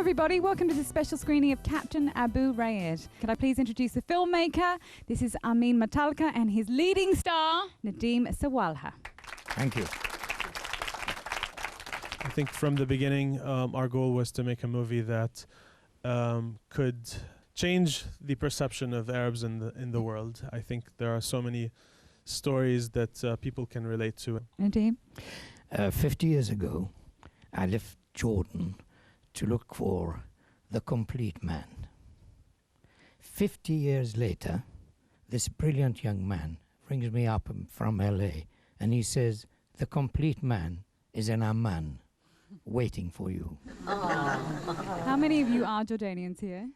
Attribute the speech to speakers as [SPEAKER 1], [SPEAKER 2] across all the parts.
[SPEAKER 1] everybody. Welcome to this special screening of Captain Abu Raed. Can I please introduce the filmmaker? This is Amin Matalqa and his leading star, Nadim Sawalha.
[SPEAKER 2] Thank you.
[SPEAKER 3] I think from the beginning, our goal was to make a movie that could change the perception of Arabs in the world. I think there are so many stories that people can relate to.
[SPEAKER 1] Nadim?
[SPEAKER 2] 50 years ago, I left Jordan to look for the complete man. 50 years later, this brilliant young man rings me up from LA and he says, the complete man is in Amman, waiting for you.
[SPEAKER 1] How many of you are Jordanians here?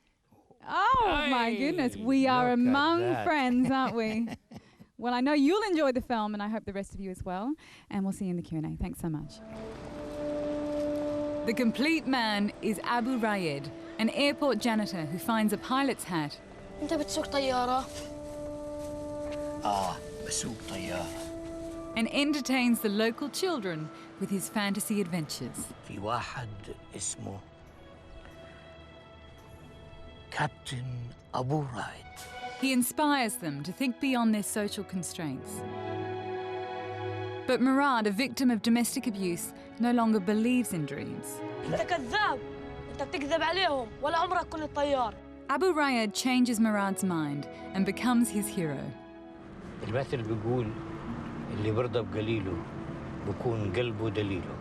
[SPEAKER 1] Oh, my goodness. We are among friends, aren't we? Well, I know you'll enjoy the film, and I hope the rest of you as well. And we'll see you in the Q&A. Thanks so much. The complete man is Abu Raed, an airport janitor who finds a pilot's hat.
[SPEAKER 4] أنت بتسوق طيارة؟
[SPEAKER 2] بسوق طيارة.
[SPEAKER 1] And entertains the local children with his fantasy adventures.
[SPEAKER 2] في واحد اسمه Captain Abu Raed.
[SPEAKER 1] He inspires them to think beyond their social constraints. But Murad, a victim of domestic abuse, no longer believes in dreams.
[SPEAKER 4] أنت كذاب، أنت بتكذب عليهم، ولا عمرك كنت طيار.
[SPEAKER 1] Abu Raed changes Murad's mind and becomes his hero.
[SPEAKER 2] المثل بيقول اللي برضى بقليله بكون قلبه دليله.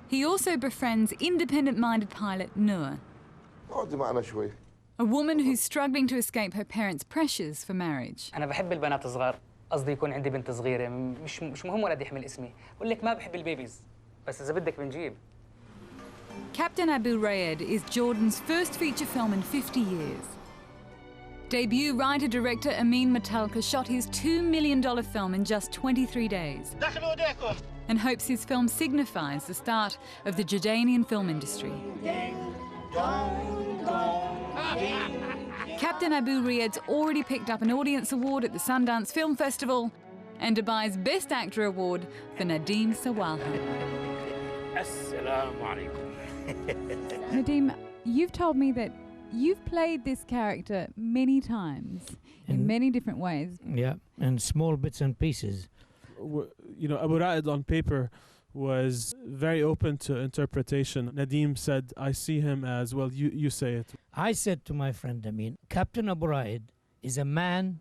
[SPEAKER 1] He also befriends independent-minded pilot Noor,
[SPEAKER 5] اقعدي معنا شوي.
[SPEAKER 1] a woman who's struggling to escape her parents' pressures for marriage.
[SPEAKER 6] أنا بحب البنات الصغار، قصدي يكون عندي بنت صغيرة، مش مهم ولد يحمل اسمي، بقول لك ما بحب البيبيز، بس إذا بدك بنجيب.
[SPEAKER 1] Captain Abu Raed is Jordan's first feature film in 50 years. Debut writer-director Amin Matalqa shot his $2 million film in just 23 days and hopes his film signifies the start of the Jordanian film industry. Captain Abu Raed's already picked up an audience award at the Sundance Film Festival and Dubai's Best Actor award for Nadim Sawalha.
[SPEAKER 2] Assalamu alaikum.
[SPEAKER 1] Nadim, you've told me that you've played this character many times in many different ways.
[SPEAKER 2] Yeah, and small bits and pieces.
[SPEAKER 3] You know, Abu Raed on paper was very open to interpretation. Nadim said, I see him as, well, you say it.
[SPEAKER 2] I said to my friend Amin, Captain Abu Raed is a man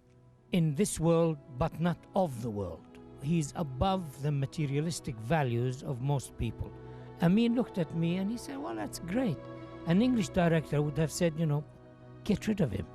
[SPEAKER 2] in this world, but not of the world. He's above the materialistic values of most people. Amin looked at me and he said, well, that's great. An English director would have said, you know, get rid of him.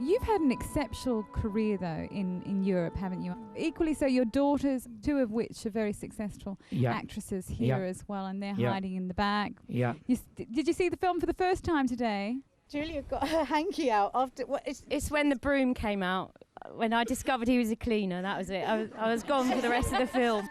[SPEAKER 1] You've had an exceptional career, though, in Europe, haven't you? Equally so, your daughters, two of which are very successful actresses here as well, and they're hiding in the back.
[SPEAKER 2] Yeah.
[SPEAKER 1] Did you see the film for the first time today?
[SPEAKER 7] Julia got her hanky out after. It's when the broom came out. When I discovered he was a cleaner, that was it. I was gone for the rest of the film.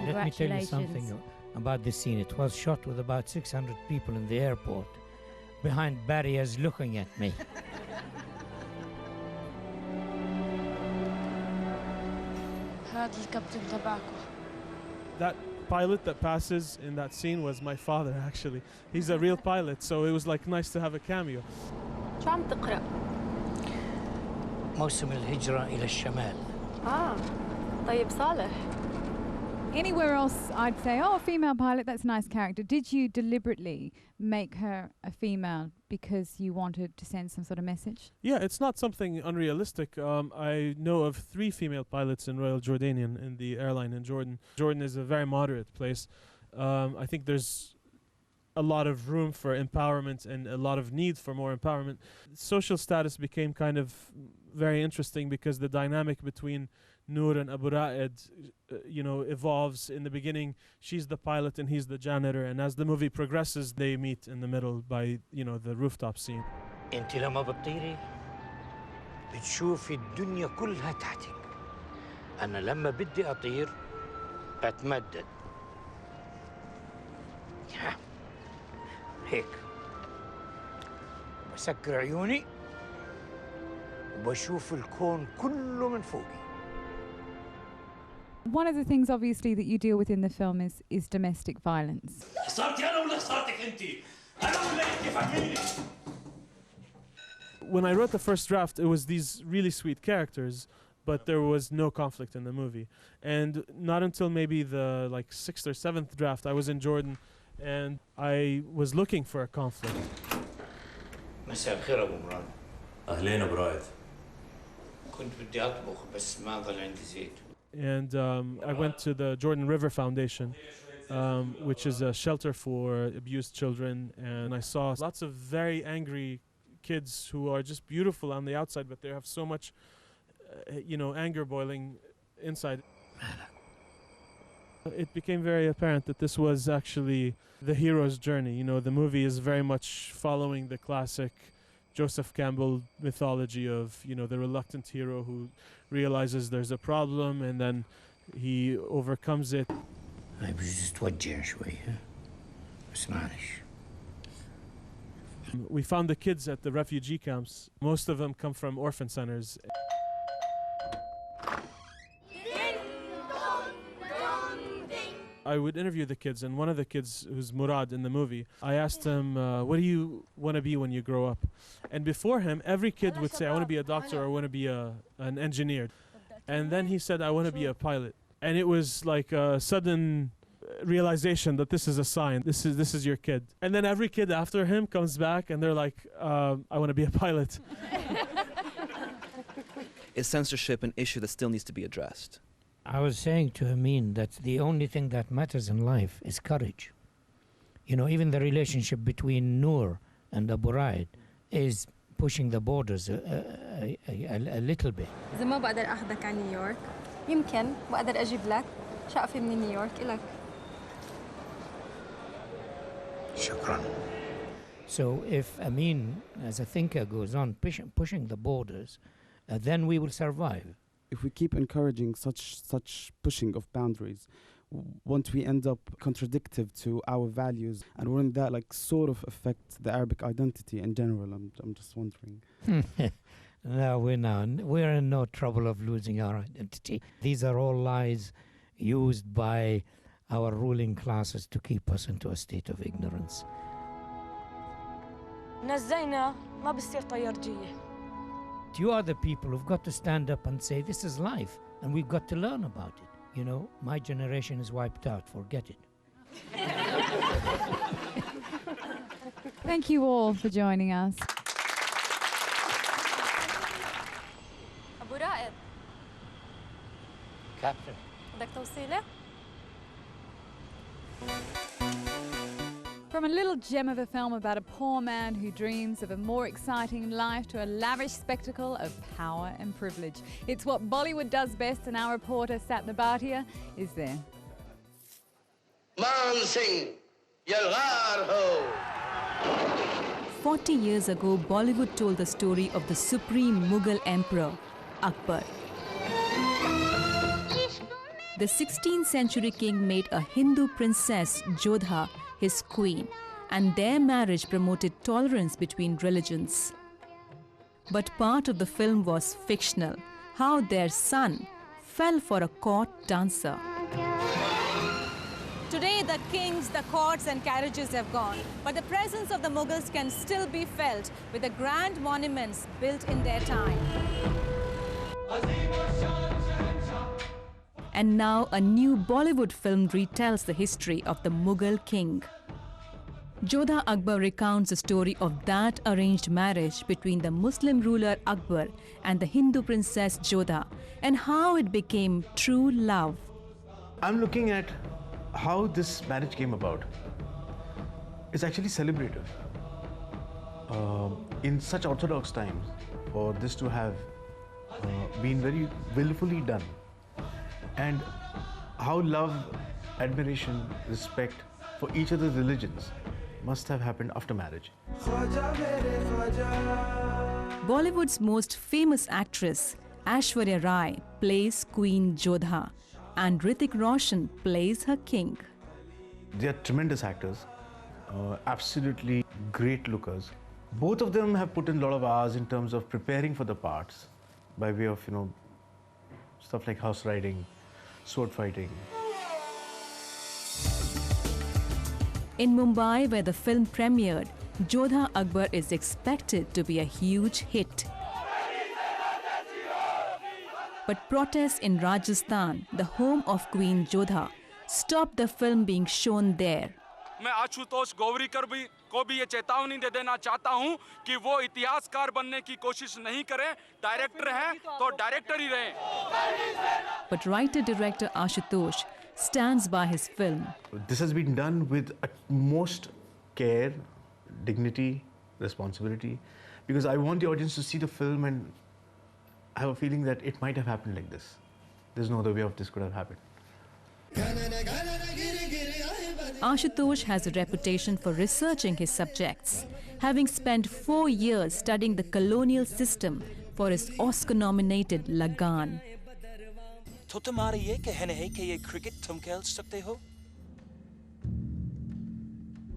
[SPEAKER 2] Let me tell you something about this scene. It was shot with about 600 people in the airport, behind barriers looking at me.
[SPEAKER 4] هذا الكابتن تبعكم.
[SPEAKER 3] That pilot that passes in that scene was my father, actually. He's a real pilot, so it was like nice to have a cameo.
[SPEAKER 4] شو عم تقرأ؟
[SPEAKER 2] موسم الهجرة إلى الشمال.
[SPEAKER 7] طيب صالح.
[SPEAKER 1] Anywhere else, I'd say, oh, a female pilot, that's a nice character. Did you deliberately make her a female because you wanted to send some sort of message?
[SPEAKER 3] Yeah, it's not something unrealistic. I know of 3 female pilots in Royal Jordanian in the airline in Jordan. Jordan is a very moderate place. I think there's a lot of room for empowerment and a lot of need for more empowerment. Social status became kind of very interesting because the dynamic between Noor and Abu Raed, evolves. In the beginning, she's the pilot and he's the janitor, and as the movie progresses, they meet in the middle by, the rooftop scene.
[SPEAKER 2] أنت لما بتطيري بتشوفي الدنيا كلها تحتك. أنا لما بدي أطير بتمدد. هيك بسكر عيوني وبشوف الكون كله من فوقي.
[SPEAKER 1] One of the things, obviously, that you deal with in the film is domestic violence.
[SPEAKER 3] When I wrote the first draft, it was these really sweet characters, but there was no conflict in the movie. And not until maybe the 6th or 7th draft, I was in Jordan, and I was looking for a conflict.
[SPEAKER 2] مساء الخير أبو مراد.
[SPEAKER 8] أهلين أبو رائد.
[SPEAKER 2] كنت بدي أطبخ بس ما ضل عندي زيت.
[SPEAKER 3] And I went to the Jordan River Foundation, which is a shelter for abused children, and I saw lots of very angry kids who are just beautiful on the outside, but they have so much, anger boiling inside. It became very apparent that this was actually the hero's journey. The movie is very much following the classic Joseph Campbell mythology of, the reluctant hero who realizes there's a problem and then he overcomes it.
[SPEAKER 2] I بجوز توجع شوي بس معلش.
[SPEAKER 3] We found the kids at the refugee camps. Most of them come from orphan centers. I would interview the kids, and one of the kids, who's Murad in the movie, I asked him, what do you want to be when you grow up? And before him, every kid would say, I want to be a doctor or I want to be an engineer. And then he said, I want to be a pilot. And it was like a sudden realization that this is a sign. This is your kid. And then every kid after him comes back and they're like, I want to be a pilot.
[SPEAKER 9] Is censorship an issue that still needs to be addressed?
[SPEAKER 2] I was saying to Amin that the only thing that matters in life is courage. Even the relationship between Noor and Abu Raed is pushing the borders a little bit.
[SPEAKER 10] إذا ما بقدر أخذك على نيويورك يمكن بقدر أجيب لك شقفة من نيويورك إلك.
[SPEAKER 2] Shukran. So if Amin, as a thinker, goes on pushing the borders, then we will survive.
[SPEAKER 11] If we keep encouraging such pushing of boundaries, won't we end up contradictive to our values, and wouldn't that sort of affect the Arabic identity in general? I'm just wondering.
[SPEAKER 2] No, we're in no trouble of losing our identity. These are all lies used by our ruling classes to keep us into a state of ignorance.
[SPEAKER 4] نزينا ما بصير طيارجية.
[SPEAKER 2] You are the people who've got to stand up and say, this is life, and we've got to learn about it. My generation is wiped out, forget it.
[SPEAKER 1] Thank you all for joining us.
[SPEAKER 10] أبو رائد.
[SPEAKER 2] Captain.
[SPEAKER 10] بدك توصيلة؟
[SPEAKER 1] From a little gem of a film about a poor man who dreams of a more exciting life to a lavish spectacle of power and privilege. It's what Bollywood does best, and our reporter Satna Bhatia is there.
[SPEAKER 5] Man Singh, Yalghar ho!
[SPEAKER 12] 40 years ago, Bollywood told the story of the supreme Mughal emperor, Akbar. The 16th century king made a Hindu princess, Jodha, his queen, and their marriage promoted tolerance between religions. But part of the film was fictional, how their son fell for a court dancer.
[SPEAKER 13] Today, the kings, the courts and carriages have gone, but the presence of the Mughals can still be felt with the grand monuments built in their time.
[SPEAKER 12] And now a new Bollywood film retells the history of the Mughal king. Jodha Akbar recounts the story of that arranged marriage between the Muslim ruler Akbar and the Hindu princess Jodha, and how it became true love.
[SPEAKER 14] I'm looking at how this marriage came about. It's actually celebrative. In such orthodox times, for this to have been very willfully done, and how love, admiration, respect for each other's religions must have happened after marriage.
[SPEAKER 12] Bollywood's most famous actress, Aishwarya Rai, plays Queen Jodha, and Hrithik Roshan plays her king.
[SPEAKER 14] They are tremendous actors, absolutely great lookers, Both of them have put in a lot of hours in terms of preparing for the parts by way of, stuff like horse riding, sword fighting.
[SPEAKER 12] In Mumbai, where the film premiered, Jodha Akbar is expected to be a huge hit. But protests in Rajasthan, the home of Queen Jodha, stopped the film being shown there.
[SPEAKER 8] मैं आशुतोष गोवरीकर को भी ये चेतावनी दे देना चाहता हूं कि वो इतिहासकार बनने की कोशिश नहीं करें, डायरेक्टर हैं तो डायरेक्टर ही रहें.
[SPEAKER 12] But writer-director Ashutosh stands by his film.
[SPEAKER 14] This has been done with utmost care, dignity, responsibility, because I want the audience to see the film and have a feeling that it might have happened like this. There's no other way of this could have happened.
[SPEAKER 12] Ashutosh has a reputation for researching his subjects, having spent 4 years studying the colonial system for his Oscar-nominated Lagan.
[SPEAKER 15] तो तुम्हारा ये कहना है कि ये cricket तुम खेल सकते हो?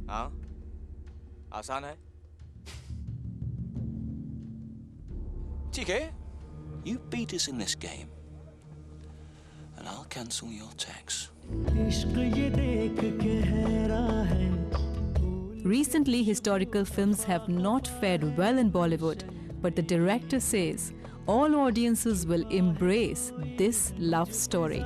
[SPEAKER 15] हाँ, आसान है. ठीक है, you beat us in this game, and I'll cancel your tax.
[SPEAKER 12] Recently, historical films have not fared well in Bollywood, but the director says all audiences will embrace this love story.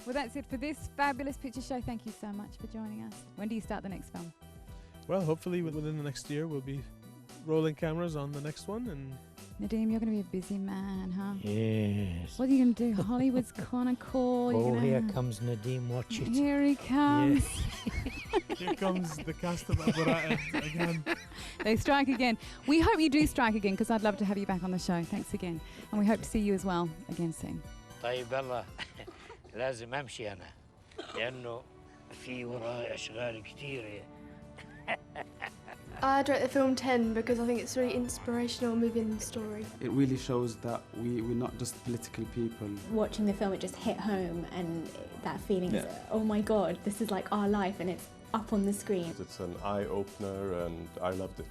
[SPEAKER 1] Well, that's it for this fabulous picture show. Thank you so much for joining us. When do you start the next film?
[SPEAKER 3] Well, hopefully within the next year we'll be rolling cameras on the next one. And
[SPEAKER 1] Nadim, you're going to be a busy man, huh?
[SPEAKER 2] Yes.
[SPEAKER 1] What are you going to do? Hollywood's gonna call.
[SPEAKER 2] Oh, here comes Nadim, watch it.
[SPEAKER 1] Here he comes.
[SPEAKER 3] Yeah. Here comes the cast of Abu Raed again.
[SPEAKER 1] They strike again. We hope you do strike again, because I'd love to have you back on the show. Thanks again. And we hope to see you as well again soon.
[SPEAKER 2] طيب يلا لازم امشي انا لانه في وراي اشغال كثيره.
[SPEAKER 10] I'd rate the film 10 because I think it's a really inspirational, moving story.
[SPEAKER 11] It really shows that we're not just political people.
[SPEAKER 16] Watching the film, it just hit home, and that feeling is, oh my God, this is like our life, and it's up on the screen.
[SPEAKER 17] It's an eye-opener, and I loved it.